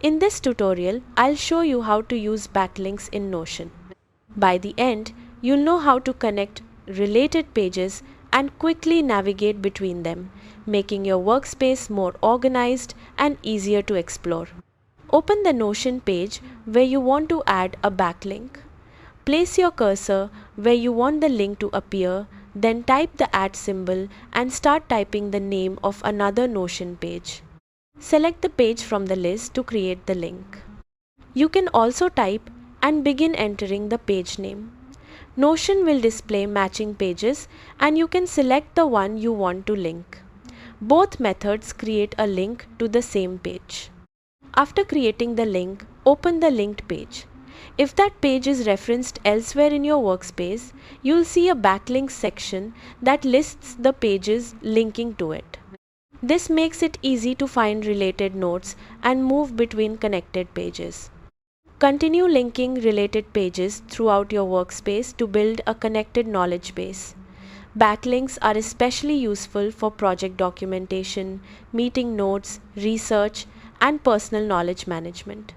In this tutorial, I'll show you how to use backlinks in Notion. By the end, you'll know how to connect related pages and quickly navigate between them, making your workspace more organized and easier to explore. Open the Notion page where you want to add a backlink. Place your cursor where you want the link to appear, then type the @ symbol and start typing the name of another Notion page. Select the page from the list to create the link. You can also type and begin entering the page name. Notion will display matching pages and you can select the one you want to link. Both methods create a link to the same page. After creating the link, open the linked page. If that page is referenced elsewhere in your workspace, you'll see a backlinks section that lists the pages linking to it. This makes it easy to find related notes and move between connected pages. Continue linking related pages throughout your workspace to build a connected knowledge base. Backlinks are especially useful for project documentation, meeting notes, research, and personal knowledge management.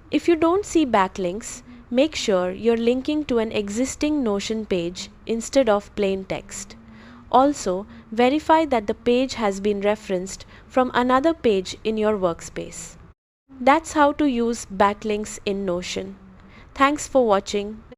If you don't see backlinks, make sure you're linking to an existing Notion page instead of plain text. Also, verify that the page has been referenced from another page in your workspace. That's how to use backlinks in Notion. Thanks for watching.